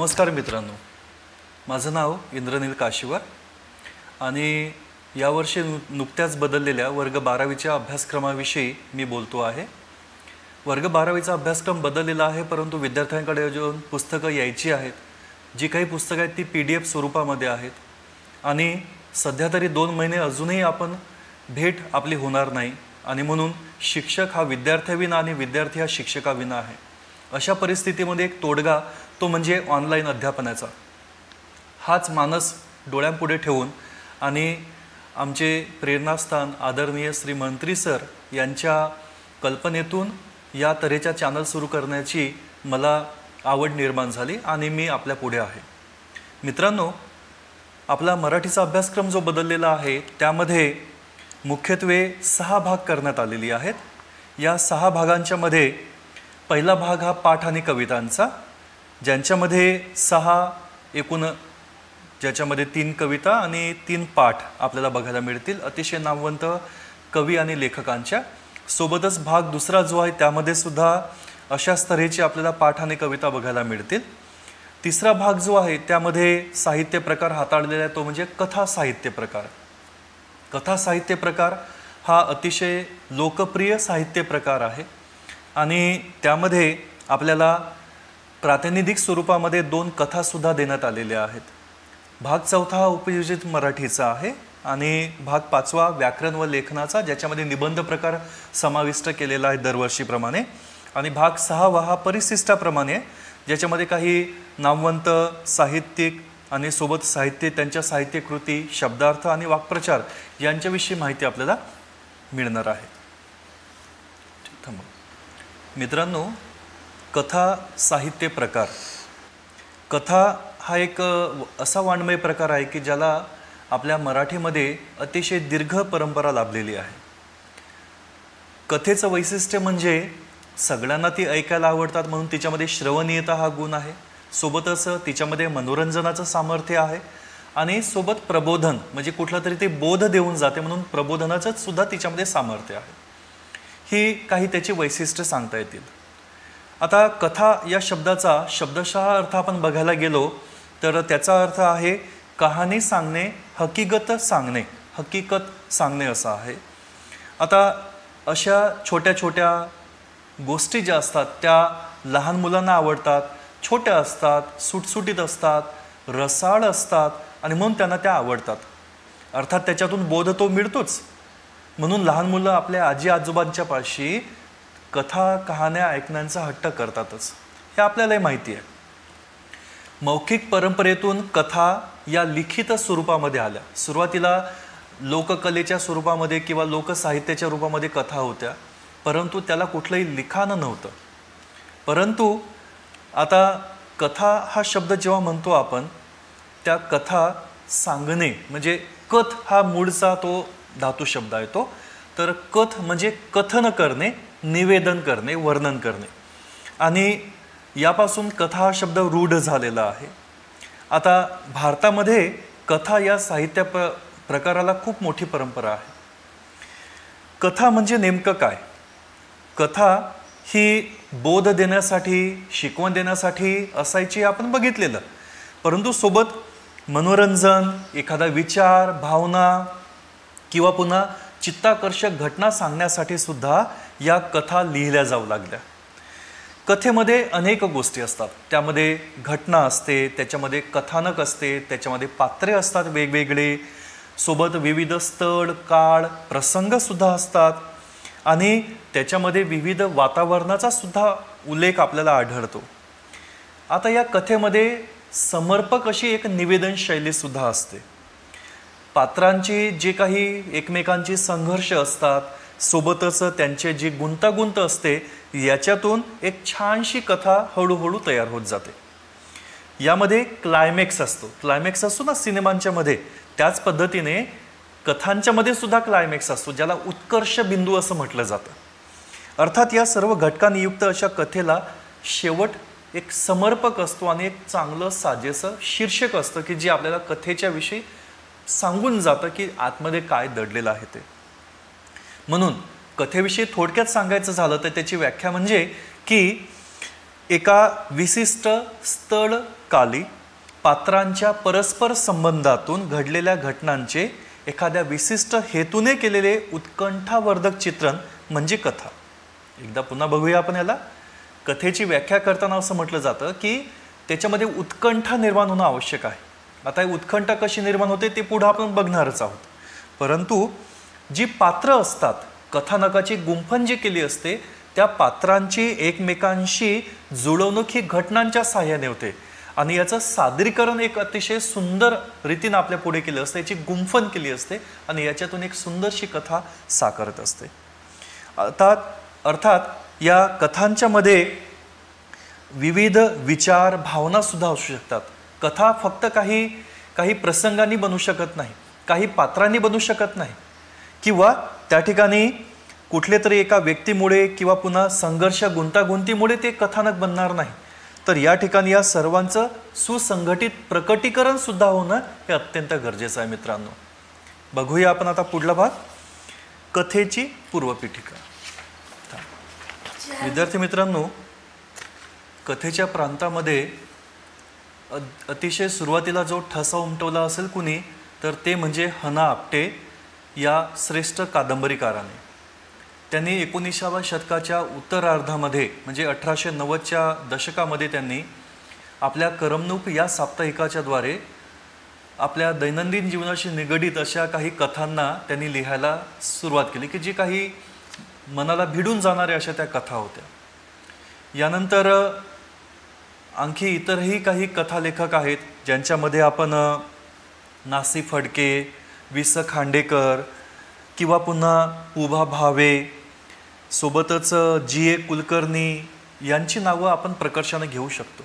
नमस्कार मित्रांनो, माझं नाव इंद्रनील काशीवर आणि यावर्षी नुकत्याच बदललेल्या वर्ग 12वीच्या अभ्यासक्रमाविषयी मी बोलतो आहे। वर्ग 12वीचा अभ्यासक्रम बदललेला आहे, परंतु विद्यार्थ्यांकडे अजून पुस्तकं यायची आहेत। जी काही पुस्तकं आहेत ती PDF स्वरूपामध्ये आहेत आणि सध्या तरी 2 महिने अजूनही आपण भेट आपली होणार नाही आणि म्हणून शिक्षक हा विद्यार्थ्याविना आणि विद्यार्थी हा शिक्षकाविना आहे। अशा परिस्थितीमध्ये एक तोडगा तो म्हणजे ऑनलाईन अध्यापनाचा। हाच मानस डोळ्यांपुढे ठेवून आणि आमचे प्रेरणास्थान आदरणीय श्री मंत्री सर यांच्या कल्पनेतून या तऱ्हेच्या चॅनल सुरू करण्याची मला आवड निर्माण झाली आणि मी आपल्या पुढे आहे। मित्रांनो, आपला मराठीचा अभ्यासक्रम जो बदललेला आहे त्यामध्ये मुख्यत्वे 6 भाग करण्यात आलेले आहेत। या 6 भागांच्या मध्ये पहिला भाग हा पाठ आणि कवितांचा, ज्यांच्यामध्ये 6 एकूण ज्याच्यामध्ये 3 कविता आणि 3 पाठ आपल्याला बघायला मिळतील अतिशय नामवंत कवी आणि लेखकांच्या। सोबतच भाग दुसरा जो आहे त्यामध्ये सुद्धा अशाच तऱ्हेची आपल्याला पाठ आणि कविता बघायला मिळतील। तिसरा भाग जो आहे त्यामध्ये साहित्य प्रकार हाताळलेला आहे, तो म्हणजे कथा साहित्य प्रकार। कथा साहित्य प्रकार हा अतिशय लोकप्रिय साहित्य प्रकार आहे आणि त्यामध्ये आपल्याला प्रातिनिधिक स्वरूपामध्ये 2 कथा सुद्धा देण्यात आलेल्या आहेत। भाग 4 हा उपयोजित मराठीचा आहे आणि भाग 5वा व्याकरण व लेखनाचा, ज्याच्यामध्ये निबंध प्रकार समाविष्ट केलेला आहे दरवर्षीप्रमाणे, आणि भाग 6वा हा परिशिष्टाप्रमाणे, ज्याच्यामध्ये काही नामवंत साहित्यिक आणि सोबत साहित्य त्यांच्या साहित्यकृती, शब्दार्थ आणि वाक्प्रचार यांच्याविषयी माहिती आपल्याला मिळणार आहे। मित्रांनो, कथा साहित्य प्रकार। कथा हा एक असा वाङ्मय प्रकार आहे की ज्याला आपल्या मराठीमध्ये अतिशय दीर्घ परंपरा लाभलेली आहे। कथेचं वैशिष्ट्य म्हणजे सगळ्यांना ती ऐकायला आवडतात म्हणून तिच्यामध्ये श्रवणीयता हा गुण आहे, सोबतच तिच्यामध्ये मनोरंजनाचं सामर्थ्य आहे आणि सोबत प्रबोधन म्हणजे कुठला तरी ते बोध देऊन जाते म्हणून प्रबोधनाचं सुद्धा तिच्यामध्ये सामर्थ्य आहे। ही काही त्याची वैशिष्ट्य सांगता येतील। आता कथा या शब्दाचा शब्दशः अर्थ आपण बघायला गेलो तर त्याचा अर्थ आहे कहाणी सांगणे, हकीकत सांगणे, हकीकत सांगणे असा आहे। आता अशा छोट्या छोट्या गोष्टी ज्या असतात त्या लहान मुलांना आवडतात, छोट्या असतात, सुटसुटीत असतात, रसाळ असतात आणि म्हणून त्यांना त्या आवडतात। अर्थात त्याच्यातून बोध तो मिळतोच, म्हणून लहान मुलं आपल्या आजी आजोबांच्या पाशी कथा कहाण्या ऐकण्याचा हट्ट करतातच, हे आपल्यालाही माहिती आहे। मौखिक परंपरेतून कथा या लिखित स्वरूपामध्ये आल्या। सुरुवातीला लोककलेच्या स्वरूपामध्ये किंवा लोकसाहित्याच्या रूपामध्ये कथा होत्या, परंतु त्याला कुठलंही लिखाण नव्हतं। परंतु आता कथा हा शब्द जेव्हा म्हणतो आपण, त्या कथा सांगणे म्हणजे कथ हा मूळचा तो धातू शब्द आहे तो, तर कथ म्हणजे कथन करणे, निवेदन करणे, वर्णन करणे, आणि यापासून कथा हा शब्द रूढ झालेला आहे। आता भारतामध्ये कथा या साहित्य प्रकाराला खूप मोठी परंपरा आहे। कथा म्हणजे नेमकं काय? कथा ही बोध देण्यासाठी, शिकवण देण्यासाठी असायची आपण बघितलेलं, परंतु सोबत मनोरंजन, एखादा विचार, भावना किंवा पुन्हा चित्ताकर्षक घटना सांगण्यासाठी सुद्धा या कथा लिहिल्या जाऊ लागल्या। कथेमध्ये अनेक गोष्टी असतात, त्यामध्ये घटना असते, त्याच्यामध्ये कथानक असते, त्याच्यामध्ये पात्रे असतात वेगवेगळे, सोबत विविध स्थळ, काळ, प्रसंग सुद्धा असतात आणि त्याच्यामध्ये विविध वातावरणाचा सुद्धा उल्लेख आपल्याला आढळतो। आता या कथेमध्ये समर्पक अशी एक निवेदन शैली सुद्धा असते। पात्रांची जे काही एकमेकांची संघर्ष असतात, सोबतच त्यांचे जी गुंतागुंत असते, याच्यातून एक छानशी कथा हळूहळू तयार होत जाते। यामध्ये क्लायमॅक्स असतो, क्लायमॅक्स असतो ना सिनेमांच्या मध्ये, त्याच पद्धतीने कथांच्या मध्ये सुद्धा क्लायमॅक्स असतो, ज्याला उत्कर्ष बिंदू असं म्हटलं जातं। अर्थात या सर्व घटकांनी युक्त अशा कथेला शेवट एक समर्पक असतो आणि एक चांगलं साजेसं शीर्षक असतं की जे आपल्याला कथेच्या विषयी सांगून जातं की आतमध्ये काय दडलेलं आहे ते। म्हणून कथेविषयी थोडक्यात सांगायचं झालं तर त्याची व्याख्या म्हणजे की एका विशिष्ट स्थळ, काली पात्रांच्या परस्पर संबंधातून घडलेल्या घटनांचे एखाद्या विशिष्ट हेतूने केलेले उत्कंठावर्धक चित्रण म्हणजे कथा. एकदा पुन्हा बघूया आपण याला. कथेची व्याख्या करताना असं म्हटलं जातं की त्याच्यामध्ये उत्कंठा निर्माण होणं आवश्यक आहे. आता ही उत्कंठा कशी निर्माण होते ते पुढे आपण बघणारच आहोत. परंतु जी पात्र असतात, कथानकाची गुंफण जी केली असते त्या पात्रांची एकमेकांशी जुळवणूक ही घटनांच्या साहाय्याने होते आणि याचं सादरीकरण एक अतिशय सुंदर रीतीने आपल्या पुढे केलं असतं. याची गुंफण केली असते आणि याच्यातून एक सुंदरशी कथा साकारत असते. अर्थात या कथांच्या मध्ये विविध विचार भावना सुद्धा असू शकतात. कथा फक्त काही प्रसंगांनी बनू शकत नाही, काही पात्रांनी बनू शकत नाही, किंवा त्या ठिकाणी कुठले तरी एका व्यक्तीमुळे किंवा पुन्हा संघर्ष गुंतागुंतीमुळे ते कथानक बनणार नाही. तर या ठिकाणी या सर्वांचं सुसंघटित प्रकटीकरण सुद्धा होणं हे अत्यंत गरजेचं आहे मित्रांनो. बघूया आपण आता पुढला भाग, कथेची पूर्वपीठिका. विद्यार्थी मित्रांनो, कथेच्या प्रांतामध्ये अतिशय सुरुवातीला जो ठसा उमटवला असेल कुणी तर ते म्हणजे हना आपटे या श्रेष्ठ कादंबरीकाराने. त्यांनी 19व्या शतकाच्या उत्तरार्धामध्ये म्हणजे 1890च्या दशकामध्ये त्यांनी आपल्या करमणूक या साप्ताहिकाच्या द्वारे आपल्या दैनंदिन जीवनाशी निगडीत अशा काही कथांना त्यांनी लिहायला सुरुवात केली की जी काही मनाला भिडून जाणाऱ्या अशा त्या कथा होत्या. यानंतर आणखी इतरही काही कथालेखक आहेत ज्यांच्यामध्ये आपण नासी फडके, वि स खांडेकर किंवा पुन्हा उभा भावे, सोबतच जी ए कुलकर्णी यांची नावं आपण प्रकर्षाने घेऊ शकतो.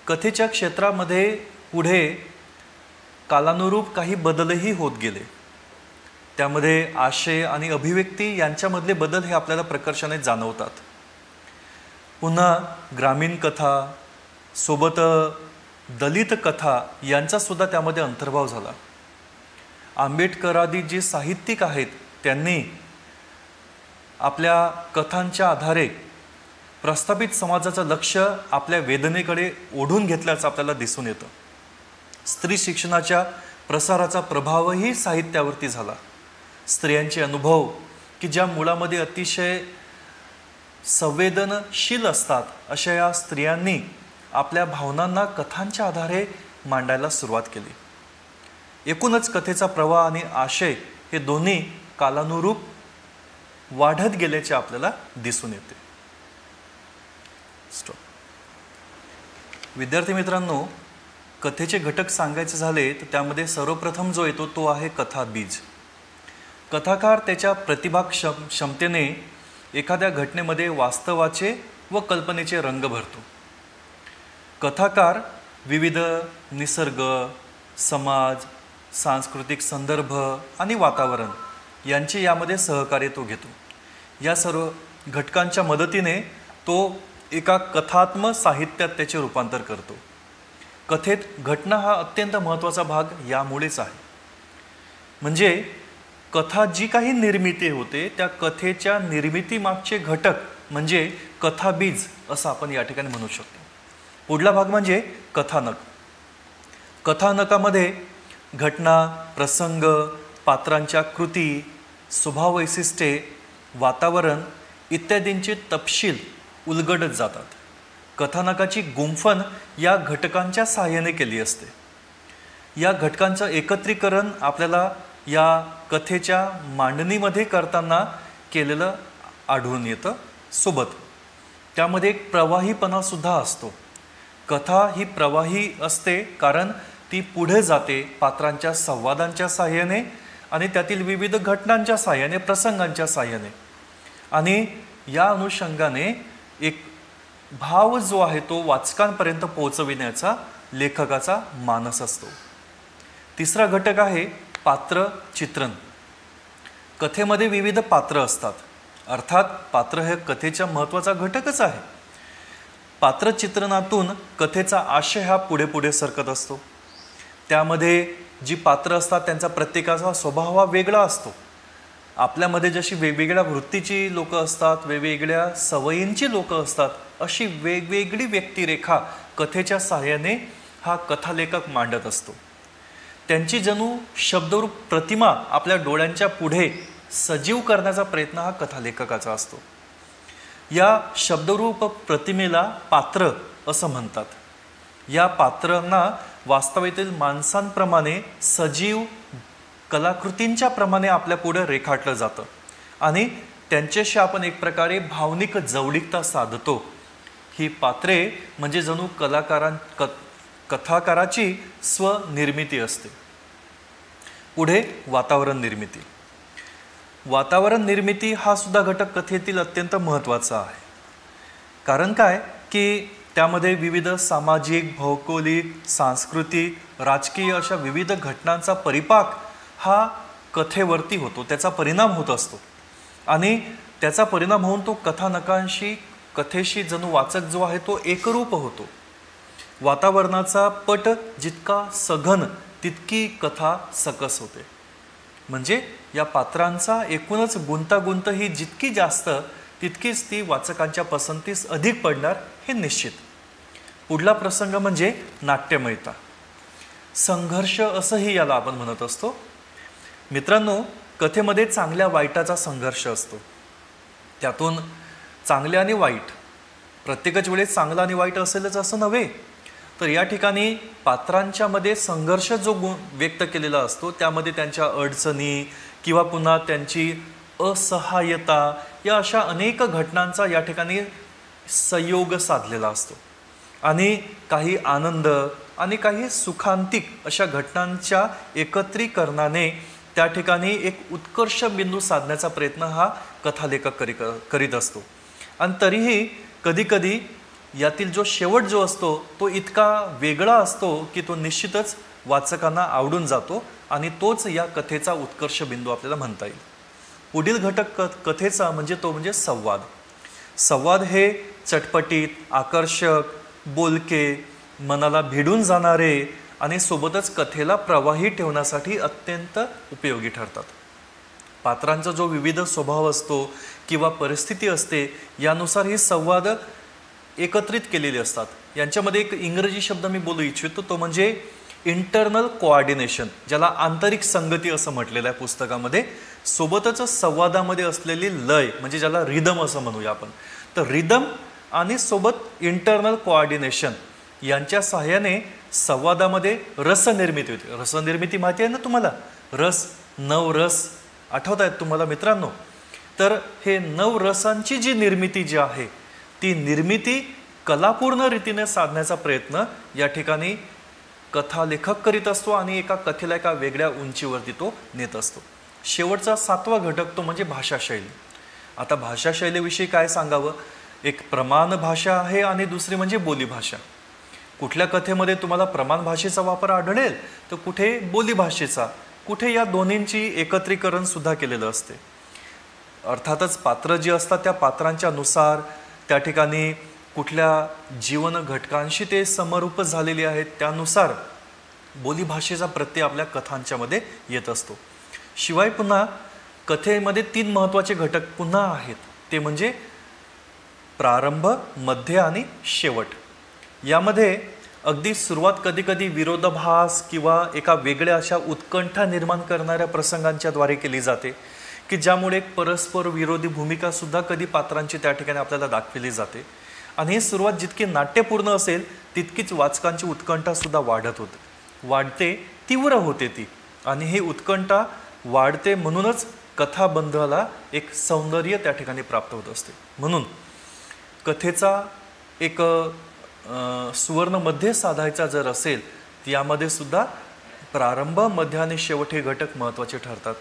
कथेच्या क्षेत्रामध्ये पुढे कालानुरूप काही बदलही होत गेले. त्यामध्ये आशय आणि अभिव्यक्ती यांच्यामधले बदल हे आपल्याला प्रकर्षाने जाणवतात. पुन्हा ग्रामीण कथा सोबत दलित कथा यांचा सुद्धा त्यामध्ये अंतर्भाव झाला. आंबेडकरादी जे साहित्यिक आहेत त्यांनी आपल्या कथांच्या आधारे प्रस्थापित समाजाचं लक्ष आपल्या वेदनेकडे ओढून घेतल्याचं आपल्याला दिसून येतं. स्त्री शिक्षणाच्या प्रसाराचा प्रभावही साहित्यावरती झाला. स्त्रियांचे अनुभव की ज्या मुळामध्ये अतिशय संवेदनशील असतात अशा या स्त्रियांनी आपल्या भावनांना कथांच्या आधारे मांडायला सुरुवात केली. एकूणच कथेचा प्रवाह आणि आशय हे दोन्ही कालानुरूप वाढत गेल्याचे आपल्याला दिसून येते. स्टॉप. विद्यार्थी मित्रांनो, कथेचे घटक सांगायचे झाले तर त्यामध्ये सर्वप्रथम जो येतो तो आहे कथा बीज. कथाकार त्याच्या प्रतिभा क्षमतेने एखाद्या घटनेमध्ये वास्तवाचे व कल्पनेचे रंग भरतो. कथाकार विविध निसर्ग, समाज, सांस्कृतिक संदर्भ आणि वातावरण यांचे यामध्ये सहकार्य तो घेतो. या सर्व घटकांच्या मदतीने तो एका कथात्मक साहित्यात त्याचे रूपांतर करतो. कथेत घटना हा अत्यंत महत्त्वाचा भाग यामुळेच आहे. म्हणजे कथा जी काही निर्मिती होते त्या कथेच्या निर्मितीमागचे घटक म्हणजे कथाबीज असं आपण या ठिकाणी म्हणू शकतो. पुढला भाग म्हणजे कथानक. कथानकामध्ये घटना, प्रसंग, पात्रांच्या कृती, स्वभाव वैशिष्ट्ये, वातावरण इत्यादींचे तपशील उलगडत जातात. कथानकाची गुंफण या घटकांच्या सहाय्याने केली असते. या घटकांचं एकत्रीकरण आपल्याला या कथेच्या मांडणीमध्ये करताना केलेलं आढळून येतं. सोबत त्यामध्ये एक प्रवाहीपणा सुद्धा असतो. कथा ही प्रवाही असते कारण ती पुढे जाते पात्रांच्या संवादांच्या साहाय्याने आणि त्यातील विविध घटनांच्या साहाय्याने, प्रसंगांच्या साहाय्याने. आणि या अनुषंगाने एक भाव जो आहे तो वाचकांपर्यंत पोहोचविण्याचा लेखकाचा मानस असतो. तिसरा घटक आहे पात्र चित्रण. कथेमध्ये विविध पात्र असतात. अर्थात पात्र हे कथेचा महत्त्वाचा घटकच आहे. पात्रचित्रणातून कथेचा आशय हा पुढे पुढे सरकत असतो. त्यामध्ये जी पात्र असतात त्यांचा प्रत्येकाचा स्वभाव हा वेगळा असतो. आपल्यामध्ये जशी वेगवेगळ्या वृत्तीची लोक असतात, वेगवेगळ्या सवयींची लोक असतात, अशी वेगवेगळी व्यक्तिरेखा कथेच्या सहाय्याने हा कथालेखक मांडत असतो. त्यांची जणू शब्दरूप प्रतिमा आपल्या डोळ्यांच्या पुढे सजीव करण्याचा प्रयत्न हा कथालेखकाचा असतो. या शब्दरूप प्रतिमेला पात्र असं म्हणतात. या पात्रांना वास्तव्यातील माणसांप्रमाणे सजीव कलाकृतींच्या प्रमाणे आपल्या पुढे रेखाटलं जातं आणि त्यांच्याशी आपण एक प्रकारे भावनिक जवळीकता साधतो. ही पात्रे म्हणजे जणू कथाकाराची स्वनिर्मिती असते. पुढे वातावरण निर्मिती. वातावरण निर्मिती हा सुद्धा घटक कथेतील अत्यंत महत्त्वाचा आहे. कारण काय की त्यामध्ये विविध सामाजिक, भौगोलिक, सांस्कृतिक, राजकीय अशा विविध घटनांचा परिपाक हा कथेवरती होतो, त्याचा परिणाम होत असतो आणि त्याचा परिणाम होऊन तो कथानकांशी, कथेशी जणू वाचक जो आहे तो एकरूप होतो. वातावरणाचा पट जितका सघन तितकी कथा सकस होते. म्हणजे या पात्रांचा एकूणच गुंतागुंत ही जितकी जास्त तितकीच ती वाचकांच्या पसंतीस अधिक पडणार हे निश्चित. पुढला प्रसंग म्हणजे नाट्यमयता. संघर्ष असंही याला आपण म्हणत असतो. मित्रांनो, कथेमध्ये चांगल्या वाईटाचा संघर्ष असतो. त्यातून चांगले आणि वाईट, प्रत्येकच वेळेस चांगला आणि वाईट असेलच असं नव्हे, तर या ठिकाणी पात्रांच्या मध्ये संघर्ष जो व्यक्त केलेला असतो त्यामध्ये त्यांच्या अडचणी किंवा पुन्हा त्यांची असहाय्यता या अशा अनेक घटनांचा या ठिकाणी संयोग साधलेला असतो आणि काही आनंद आणि काही सुखांतिक अशा घटनांच्या एकत्रीकरणाने त्या ठिकाणी एक उत्कर्ष बिंदू साधण्याचा प्रयत्न हा कथालेखक करीत असतो. आणि तरीही कधीकधी यातील जो शेवट जो असतो तो इतका वेगळा असतो की तो निश्चितच वाचकांना आवडून जातो आणि तोच या कथेचा उत्कर्ष बिंदू आपल्याला म्हणता येईल. पुढील घटक कथेचा म्हणजे संवाद. संवाद हे चटपटीत, आकर्षक, बोलके, मनाला भिडून जाणारे आणि सोबतच कथेला प्रवाही ठेवण्यासाठी अत्यंत उपयोगी ठरतात. पात्रांचा जो विविध स्वभाव असतो किंवा परिस्थिती असते यानुसार हे संवाद एकत्रित केलेले असतात. यांच्यामध्ये एक इंग्रजी शब्द मी बोलू इच्छितो, तो म्हणजे इंटरनल कोऑर्डिनेशन, ज्याला आंतरिक संगती असं म्हटलेलं आहे पुस्तकामध्ये. सोबतच संवादामध्ये असलेली लय म्हणजे ज्याला रिदम असं म्हणूया आपण. तर रिदम आणि सोबत इंटरनल कोऑर्डिनेशन यांच्या सहाय्याने संवादामध्ये रसनिर्मिती होते. रसनिर्मिती माहिती आहे ना तुम्हाला? रस, नवरस आठवत आहेत तुम्हाला मित्रांनो? तर हे नवरसांची जी निर्मिती जी आहे ती निर्मिती कलापूर्ण रीतीने साधण्याचा प्रयत्न या ठिकाणी कथालेखक करीत असतो आणि एका कथेला एका वेगळ्या उंचीवरती तो नेत असतो. शेवटचा 7वा घटक तो म्हणजे भाषाशैली. आता भाषाशैलीविषयी काय सांगावं? एक प्रमाण भाषा आहे आणि दुसरी म्हणजे बोलीभाषा. कुठल्या कथेमध्ये तुम्हाला प्रमाण भाषेचा वापर आढळेल तर कुठे बोलीभाषेचा, कुठे या दोन्हींची एकत्रीकरण सुद्धा केलेलं असते. अर्थातच पात्र जी असतात त्या पात्रांच्या नुसार त्या ठिकाणी कुठल्या जीवन घटकांशी ते समरूप झालेले आहेत त्यानुसार बोलीभाषेचा प्रत्यय आपल्या कथांच्या मध्ये येत असतो. शिवाय पुन्हा कथेमध्ये 3 महत्त्वाचे घटक पुन्हा आहेत, ते म्हणजे प्रारंभ, मध्य आणि शेवट. यामध्ये अगदी सुरुवात कधीकधी विरोधाभास किंवा एका वेगळ्या अशा उत्कंठा निर्माण करणाऱ्या प्रसंगांच्या द्वारे केली जाते की ज्यामुळे एक परस्पर विरोधी भूमिका सुद्धा कधी पात्रांची त्या ठिकाणी आपल्याला दाखवली जाते. आणि ही सुरुवात जितकी नाट्यपूर्ण असेल तितकीच वाचकांची उत्कंठा सुद्धा वाढते, तीव्र होते ती. आणि ही उत्कंठा वाढते म्हणूनच कथाबंधाला एक सौंदर्य त्या ठिकाणी प्राप्त होत असते. म्हणून कथेचा एक सुवर्ण मध्य साधायचा जर असेल यामध्ये सुद्धा प्रारंभ, मध्य आणि शेवट हे घटक महत्त्वाचे ठरतात.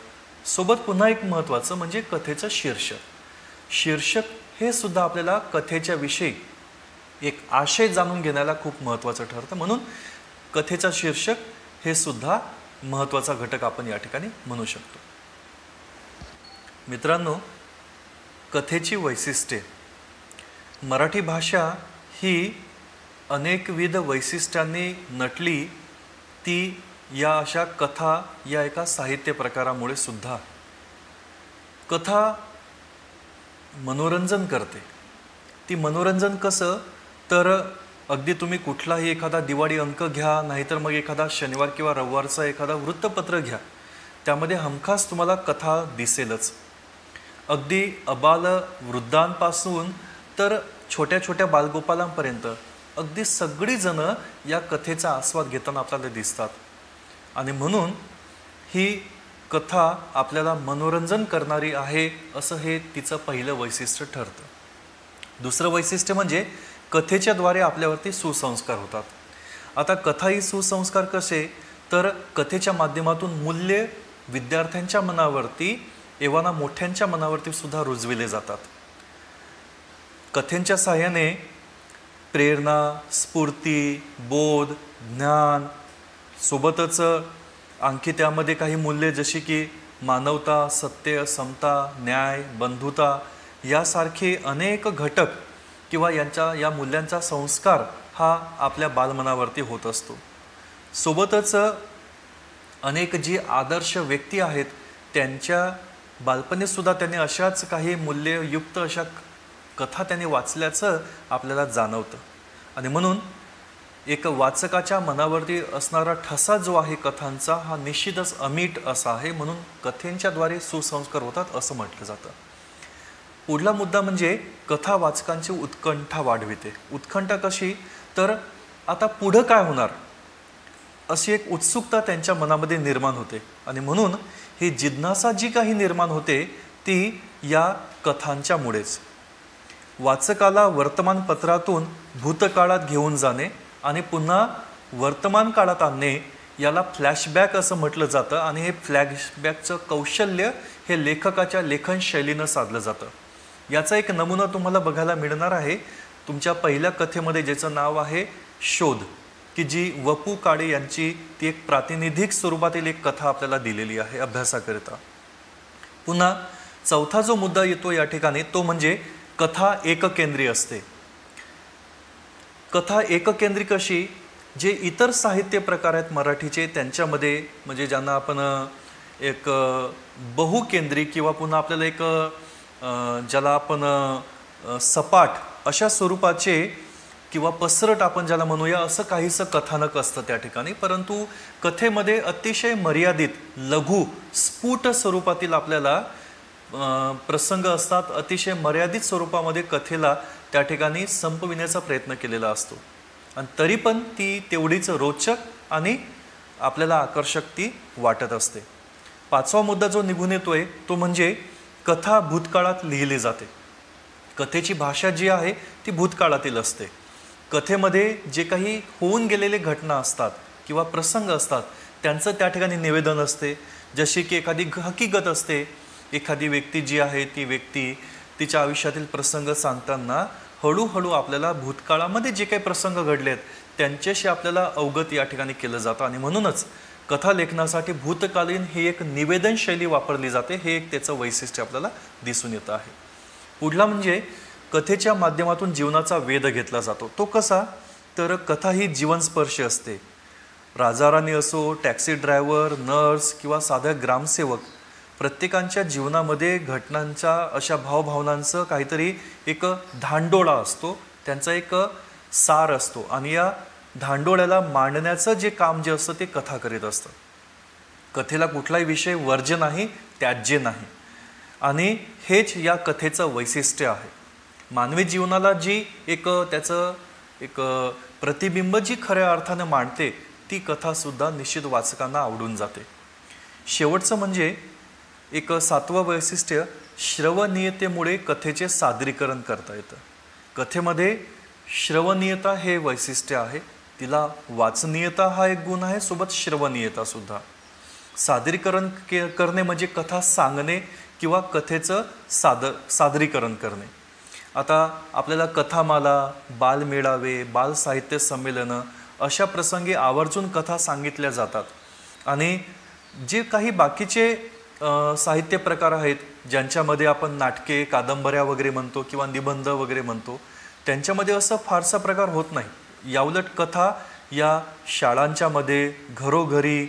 सोबत पुन्हा एक महत्त्वाचं म्हणजे कथेचं शीर्षक. शीर्षक हे सुद्धा आपल्याला कथेच्या विषयी एक आशय जाणून घेण्याला खूप महत्त्वाचं ठरतं. म्हणून कथेचं शीर्षक हे सुद्धा महत्त्वाचा घटक आपण या ठिकाणी म्हणू शकतो. मित्रांनो, कथेची वैशिष्ट्ये. मराठी भाषा ही अनेकविध वैशिष्ट्यांनी नटली, ती या अशा कथा या एका साहित्य प्रकारामुळे सुद्धा. कथा मनोरंजन करते. ती मनोरंजन कसं, तर अगदी तुम्ही कुठलाही एखादा दिवाळी अंक घ्या, नाहीतर मग एखादा शनिवार किंवा रविवारचा एखादा वृत्तपत्र घ्या, त्यामध्ये हमखास तुम्हाला कथा दिसेलच. अगदी अबाल वृद्धांपासून तर छोट्या छोट्या बालगोपालांपर्यंत अगदी सगळीजण या कथेचा आस्वाद घेताना आपल्याला दिसतात. आणि म्हणून ही कथा आपल्याला मनोरंजन करणारी आहे, असं हे तिचं पहिलं वैशिष्ट्य ठरतं. दुसरं वैशिष्ट्य म्हणजे कथेच्या द्वारे आपल्यावरती सुसंस्कार होतात. आता कथा ही सुसंस्कार कसे, तर कथेच्या माध्यमातून मूल्य विद्यार्थ्यांच्या मनावरती एव्हाना मोठ्यांच्या मनावरती सुद्धा रुजविले जातात. कथेच्या साहाय्याने प्रेरणा, स्फूर्ती, बोध, ज्ञान सोबतच आणखी त्यामध्ये काही मूल्ये जशी की मानवता, सत्य, समता, न्याय, बंधुता यासारखे अनेक घटक किंवा या मूल्यांचा संस्कार हा आपल्या बालमनावरती होत असतो. सोबतच अनेक जी आदर्श व्यक्ती आहेत त्यांच्या बालपणी सुद्धा त्यांनी अशाच काही मूल्ययुक्त अशा कथा त्यांनी वाचल्याचं आपल्याला जाणवतं. आणि म्हणून एक वाचकाच्या मनावरती असणारा ठसा जो आहे कथांचा हा निश्चितच अमीट असा आहे. म्हणून कथेंच्याद्वारे सुसंस्कार होतात असं म्हटलं जातं. पुढला मुद्दा म्हणजे कथा वाचकांची उत्कंठा वाढविते. उत्कंठा कशी, तर आता पुढं काय होणार अशी एक उत्सुकता त्यांच्या मनामध्ये निर्माण होते. आणि म्हणून ही जिज्ञासा जी काही निर्माण होते ती या कथांच्यामुळेच. वाचकाला वर्तमानपत्रातून भूतकाळात घेऊन जाणे आणि पुन्हा वर्तमान काळात आणणे याला फ्लॅशबॅक असं म्हटलं जातं. आणि हे फ्लॅशबॅकचं कौशल्य हे लेखकाच्या लेखन शैलीनं साधलं जातं. याचा एक नमुना तुम्हाला बघायला मिळणार आहे तुमच्या पहिल्या कथेमध्ये, ज्याचं नाव आहे शोध, की जी वपू काळे यांची ती एक प्रातिनिधिक स्वरूपातील एक कथा आपल्याला दिलेली आहे अभ्यासाकरिता. पुन्हा चौथा जो मुद्दा येतो या ठिकाणी तो म्हणजे कथा एककेंद्री असते. कथा एककेंद्री कशी, जे इतर साहित्य प्रकार आहेत मराठीचे त्यांच्यामध्ये म्हणजे ज्यांना आपण एक बहुकेंद्री किंवा पुन्हा आपल्याला एक ज्याला आपण सपाट अशा स्वरूपाचे किंवा पसरट आपण ज्याला म्हणूया असं काहीसं कथानक असतं त्या ठिकाणी. परंतु कथेमध्ये अतिशय मर्यादित लघु स्फुट स्वरूपातील आपल्याला प्रसंग असतात. अतिशय मर्यादित स्वरूपामध्ये कथेला त्या ठिकाणी संपविण्याचा प्रयत्न केलेला असतो आणि तरी पण ती तेवढीच रोचक आणि आपल्याला आकर्षक ती वाटत असते. पाचवा मुद्दा जो निघून येतोय तो म्हणजे कथा भूतकाळात लिहिली जाते. कथेची भाषा जी आहे ती भूतकाळातील असते. कथेमध्ये जे काही होऊन गेलेले घटना असतात किंवा प्रसंग असतात त्यांचं त्या ठिकाणी निवेदन असते. जशी की एखादी हकीकत असते, एखादी व्यक्ती जी आहे ती व्यक्ती तिच्या आयुष्यातील प्रसंग सांगताना हळूहळू आपल्याला भूतकाळामध्ये जे काही प्रसंग घडलेत त्यांच्याशी आपल्याला अवगत या ठिकाणी केलं जातं. आणि म्हणूनच कथा लेखनासाठी भूतकालीन ही एक निवेदन शैली वापरली जाते. हे एक त्याचं वैशिष्ट्य आपल्याला दिसून येतं आहे. पुढला म्हणजे कथेच्या माध्यमातून जीवनाचा वेध घेतला जातो. तो कसा, तर कथा ही जीवनस्पर्शी असते. राजाराणी असो, टॅक्सी ड्रायव्हर, नर्स किंवा साधा ग्रामसेवक, प्रत्येकांच्या जीवनामध्ये घटनांच्या अशा भावभावनांचं काहीतरी एक धांडोळा असतो, त्यांचा एक सार असतो आणि या धांडोळ्याला मांडण्याचं जे काम जे असतं ते कथा करीत असतं. कथेला कुठलाही विषय वर्ज्य नाही, त्याज्य नाही. आणि हेच या कथेचं वैशिष्ट्य आहे. मानवी जीवनाला जी एक त्याचं एक प्रतिबिंब जी खऱ्या अर्थाने मांडते ती कथासुद्धा निश्चित वाचकांना आवडून जाते. शेवटचं म्हणजे एक सातवं वैशिष्ट्य, श्रवणीयतेमुळे कथेचे सादरीकरण करता येतं. कथेमध्ये श्रवणीयता हे वैशिष्ट्य आहे. तिला वाचनीयता हा एक गुण आहे, सोबत श्रवणीयता सुद्धा. सादरीकरण करणे म्हणजे कथा सांगणे किंवा कथेचं सादरीकरण करणे. आता आपल्याला कथामाला, बालमेळावे, बाल साहित्य संमेलनं अशा प्रसंगी आवर्जून कथा सांगितल्या जातात. आणि जे काही बाकीचे साहित्य प्रकार आहेत ज्यांच्यामध्ये आपण नाटके, कादंबऱ्या वगैरे म्हणतो किंवा निबंध वगैरे म्हणतो, त्यांच्यामध्ये असं फारसा प्रकार होत नाही. याउलट कथा या शाळांच्या मध्ये, घरोघरी,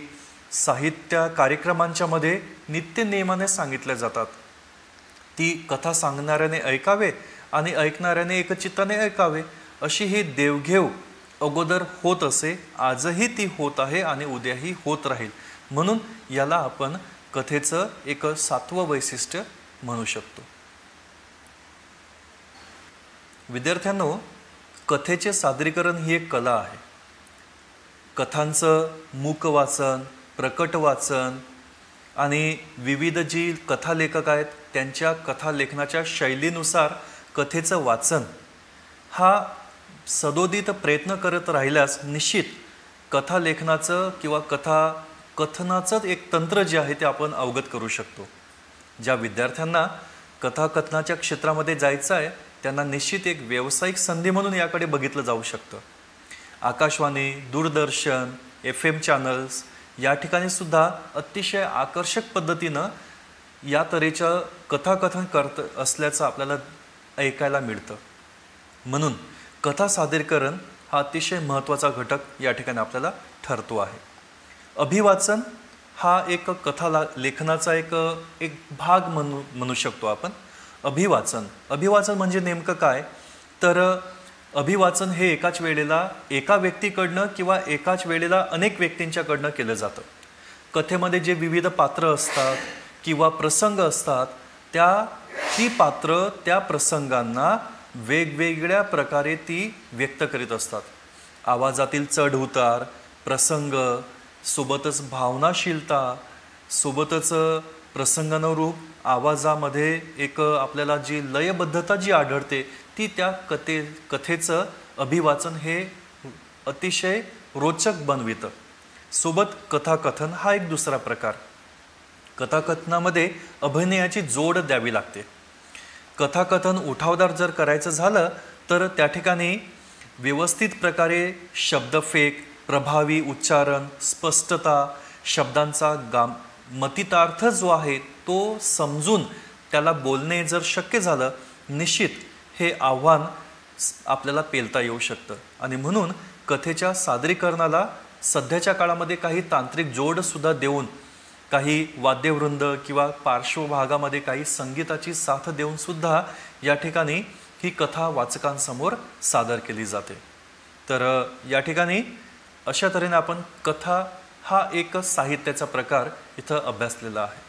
साहित्य कार्यक्रमांच्या मध्ये नित्य नियमाने सांगितल्या जातात. ती कथा सांगणाऱ्याने ऐकावे आणि ऐकणाऱ्याने एकचित्ताने ऐकावे, अशी ही देवघेव अगोदर होत असे, आजही ती होत आहे आणि उद्याही होत राहील. म्हणून याला आपण कथेचं एक 7वं वैशिष्ट्य म्हणू शकतो. विद्यार्थ्यांनो, कथेचे सादरीकरण ही एक कला आहे. कथांचं मूक वाचन, प्रकट वाचन आणि विविध जी कथालेखक आहेत त्यांच्या कथालेखनाच्या शैलीनुसार कथेचं वाचन हा सदोदित प्रयत्न करत राहिल्यास निश्चित कथालेखनाचं किंवा कथनाचं एक तंत्र जे आहे ते आपण अवगत करू शकतो. ज्या विद्यार्थ्यांना कथाकथनाच्या क्षेत्रामध्ये जायचं आहे त्यांना निश्चित एक व्यावसायिक संधी म्हणून याकडे बघितलं जाऊ शकतं. आकाशवाणी, दूरदर्शन, FM चॅनल्स या ठिकाणी सुद्धा अतिशय आकर्षक पद्धतीनं या तऱ्हेच्या कथाकथन करत असल्याचं आपल्याला ऐकायला मिळतं. म्हणून कथा सादरीकरण हा अतिशय महत्त्वाचा घटक या ठिकाणी आपल्याला ठरतो आहे. अभिवाचन हा एक कथा लेखनाचा एक भाग म्हणू शकतो आपण. अभिवाचन म्हणजे नेमकं काय, तर अभिवाचन हे एकाच वेळेला एका व्यक्तीकडनं किंवा एकाच वेळेला अनेक व्यक्तींच्याकडनं केलं जातं. कथेमध्ये जे विविध पात्र असतात किंवा प्रसंग असतात ती पात्र त्या प्रसंगांना वेगवेगळ्या प्रकारे ती व्यक्त करीत असतात. आवाजातील चढ उतार, प्रसंग, सोबतच भावनाशीलता, सोबतच प्रसंगानुरूप आवाजामध्ये एक आपल्याला जी लयबद्धता जी आढळते ती त्या कथेचं अभिवाचन हे अतिशय रोचक बनवितं. सोबत कथाकथन हा एक दुसरा प्रकार. कथाकथनामध्ये अभिनयाची जोड द्यावी लागते. कथाकथन उठावदार जर करायचं झालं तर त्या ठिकाणी व्यवस्थित प्रकारे शब्दफेक, प्रभावी उच्चारण, स्पष्टता, शब्दांचा मतितार्थ जो आहे तो समजून त्याला बोलणे जर शक्य झालं, निश्चित हे आव्हान आपल्याला पेलता येऊ शकतं. आणि म्हणून कथेच्या सादरीकरणाला सध्याच्या काळामध्ये काही तांत्रिक जोडसुद्धा देऊन, काही वाद्यवृंद किंवा पार्श्वभागामध्ये काही संगीताची साथ देऊन सुद्धा या ठिकाणी ही कथा वाचकांसमोर सादर केली जाते. तर या ठिकाणी अशा तऱ्हेने आपण कथा हा एक साहित्याचा प्रकार इथं अभ्यासलेला आहे.